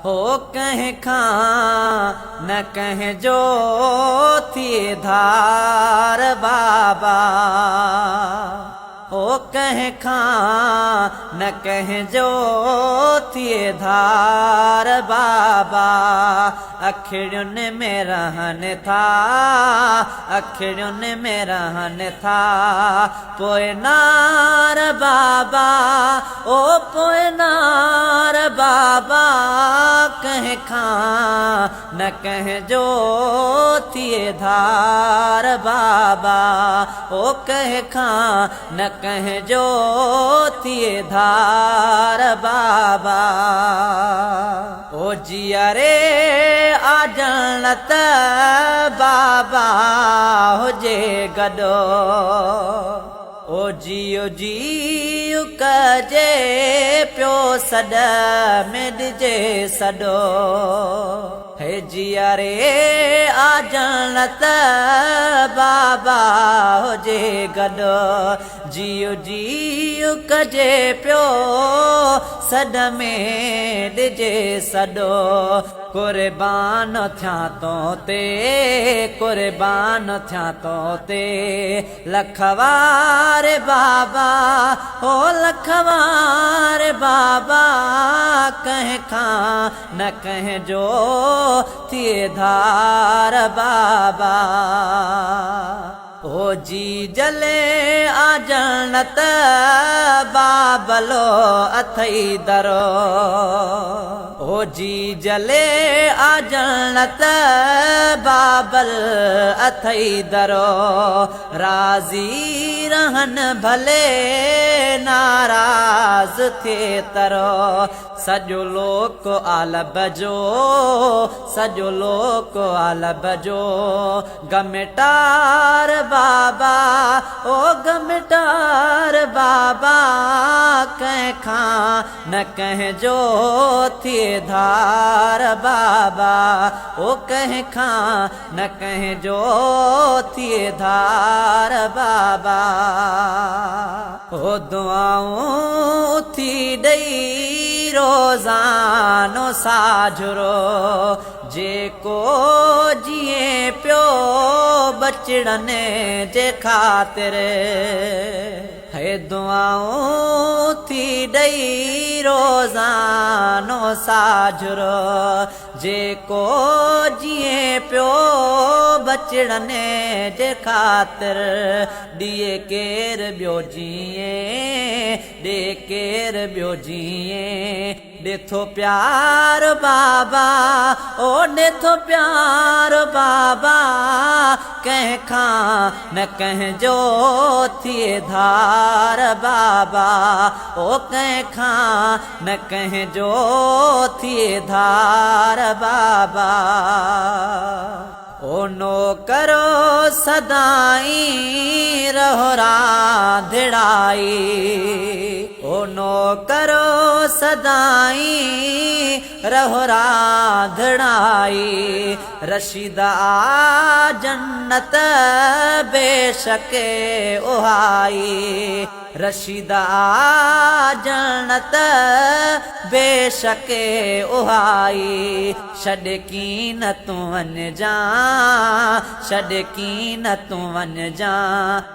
हो कहीं खां न कहीं जो थी धार बाबा, हो कहीं खां न कहीं जो थी धार बाबा। अखियुनि में रहन था, अखियुनि में रहन था पोइ नार बाबा, ओ पोइ नार बाबा। कहीं खां न कहीं जो थिए धार बाबा, ओ कहीं खां न कहीं जो थिए धार बाबा। ओ जिया रे आ जन्नत बाबा हुजे गॾो, ओ जियो जियो कजे पियो सॾ में ॾिजे सॾो। हे जिया रे आ जन्नत बाबा हुजे गॾो, जियो जियो कजे पियो सॾ में ॾिजे सॾो। कुर्बान थियां तो ते, कुर्बान थियां तो ते लखवार बाबा, हो लखवार बाबा। कहीं खां न कहीं जो थिए धार बाबा, ओ जी जले आ जन्नत बाबलो अथई दरो, ओ जी जले आ जन्नत बाबल अथई दरो। राज़ी रहन भले नाराज थे तरो, सॼो लोक आलब जो, सॼो लोक आलब जो गमटार बाबा, ओ गमटार बाबा। कहीं खां न कहीं जो थिए धार बाबा, ओ कहीं खां न कहीं जो थिए धार बाबा। ओ दुआऊं थी ॾई रोज़ानो साझरो, जेको जिए पियो बचड़ने जे खातिर। हे दुआऊं थी ॾई रोज़ानो साझरो, जेको जिए पियो बचड़ने जे खातिर। ॾिए केर ॿियो जिए, ॾे केर ॿियो जिए, ॾिठो प्यार बाबा, ओ ॾिठो प्यार बाबा। कहीं खां न कहीं जो थिए धार बाबा, ओ कहीं खां न कहीं जो थिए धार बाबा। ओ नो करो सदाई रहो राधिड़ाई, ओ नो करो सदाई रहो राधिड़ाई। रशीदा आ जन्नत बेशके उहाई, रशीदा आ जन्नत बेशके उहाई। छॾ कीन तूं वञ जा, छॾ कीन तूं वञ जा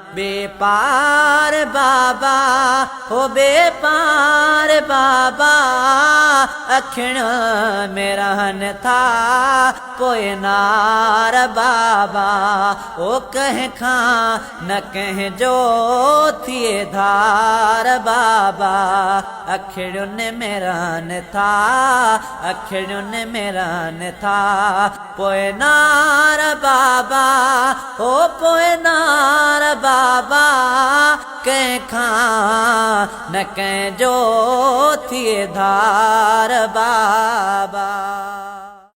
बेपार बाबा, हो बेपार बाबा। अखियुनि में रहन था पोइ नार बाबा, ओ कहीं खां न कहीं जो थिए धार बाबा। अखियुनि में रहन था, अखियुनि में रहन था पोइ नार बाबा, ओ पोइ नार बाबा। कंहिं खां न कंहिं जो थिए धार बाबा।